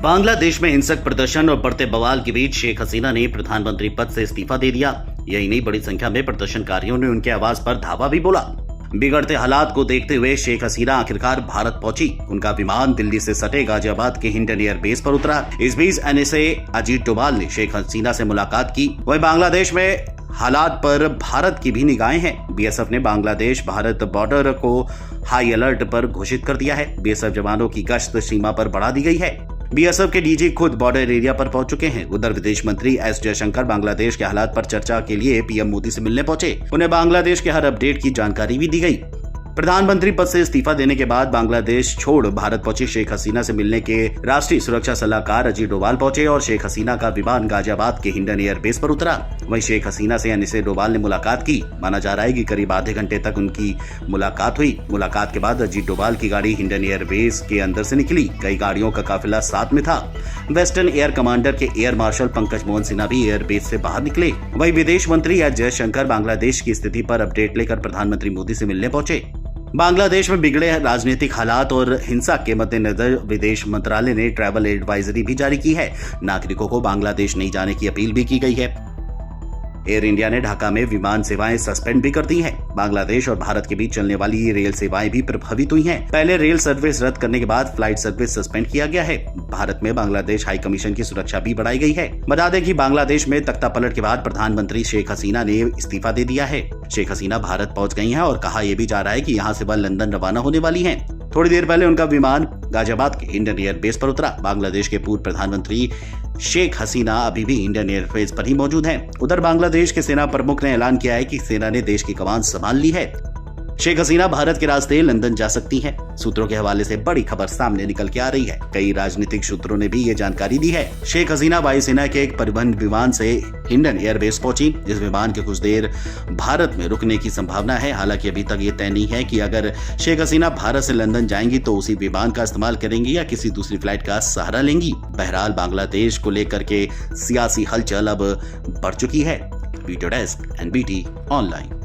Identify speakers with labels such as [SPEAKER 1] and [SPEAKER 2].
[SPEAKER 1] बांग्लादेश में हिंसक प्रदर्शन और बढ़ते बवाल के बीच शेख हसीना ने प्रधानमंत्री पद से इस्तीफा दे दिया। यही नहीं, बड़ी संख्या में प्रदर्शनकारियों ने उनके आवास पर धावा भी बोला। बिगड़ते हालात को देखते हुए शेख हसीना आखिरकार भारत पहुंची। उनका विमान दिल्ली से सटे गाजियाबाद के हिंडन एयर बेस पर उतरा। इस बीच एनएसए अजीत डोभाल ने शेख हसीना से मुलाकात की। वहीं बांग्लादेश में हालात पर भारत की भी निगाहें हैं। बीएसएफ ने बांग्लादेश भारत बॉर्डर को हाई अलर्ट पर घोषित कर दिया है। बीएसएफ जवानों की गश्त सीमा पर बढ़ा दी गई है। बीएसएफ के डीजी खुद बॉर्डर एरिया पर पहुंच चुके हैं। उधर विदेश मंत्री एस जयशंकर बांग्लादेश के हालात पर चर्चा के लिए पीएम मोदी से मिलने पहुंचे। उन्हें बांग्लादेश के हर अपडेट की जानकारी भी दी गई। प्रधानमंत्री पद से इस्तीफा देने के बाद बांग्लादेश छोड़ भारत पहुंची शेख हसीना से मिलने के राष्ट्रीय सुरक्षा सलाहकार अजीत डोभाल पहुंचे और शेख हसीना का विमान गाजियाबाद के हिंडन एयर बेस पर उतरा। वहीं शेख हसीना से एनएसए डोभाल ने मुलाकात की। माना जा रहा है कि करीब आधे घंटे तक उनकी मुलाकात हुई। मुलाकात के बाद अजीत डोभाल की गाड़ी हिंडन एयर बेस के अंदर से निकली। कई गाड़ियों का काफिला साथ में था। वेस्टर्न एयर कमांडर के एयर मार्शल पंकज मोहन सिन्हा भी एयर बेस से बाहर निकले। वहीं विदेश मंत्री एस जयशंकर बांग्लादेश की स्थिति पर अपडेट लेकर प्रधानमंत्री मोदी से मिलने पहुंचे। बांग्लादेश में बिगड़े राजनीतिक हालात और हिंसा के मद्देनजर विदेश मंत्रालय ने ट्रैवल एडवाइजरी भी जारी की है। नागरिकों को बांग्लादेश नहीं जाने की अपील भी की गई है। एयर इंडिया ने ढाका में विमान सेवाएं सस्पेंड भी कर दी हैं। बांग्लादेश और भारत के बीच चलने वाली ये रेल सेवाएं भी प्रभावित हुई हैं। पहले रेल सर्विस रद्द करने के बाद फ्लाइट सर्विस सस्पेंड किया गया है। भारत में बांग्लादेश हाई कमीशन की सुरक्षा भी बढ़ाई गई है। बता दें कि बांग्लादेश में तख्तापलट के बाद प्रधानमंत्री शेख हसीना ने इस्तीफा दे दिया है। शेख हसीना भारत पहुंच गई हैं और कहा यह भी जा रहा है कि यहां से वह लंदन रवाना होने वाली हैं। थोड़ी देर पहले उनका विमान गाजियाबाद के हिंडन एयर बेस पर उतरा। बांग्लादेश के पूर्व प्रधानमंत्री शेख हसीना अभी भी हिंडन एयर बेस पर ही मौजूद हैं। उधर बांग्लादेश के सेना प्रमुख ने ऐलान किया है कि सेना ने देश की कमान संभाल ली है। शेख हसीना भारत के रास्ते लंदन जा सकती हैं। सूत्रों के हवाले से बड़ी खबर सामने निकल के आ रही है। कई राजनीतिक सूत्रों ने भी ये जानकारी दी है। शेख हसीना वायुसेना के एक परिवहन विमान से हिंडन एयरबेस पहुंची, जिस विमान के कुछ देर भारत में रुकने की संभावना है। हालांकि अभी तक ये तय नहीं है कि अगर शेख हसीना भारत से लंदन जाएंगी तो उसी विमान का इस्तेमाल करेंगी या किसी दूसरी फ्लाइट का सहारा लेंगी। बहरहाल बांग्लादेश को लेकर के सियासी हलचल अब बढ़ चुकी है। Video desk NBT online.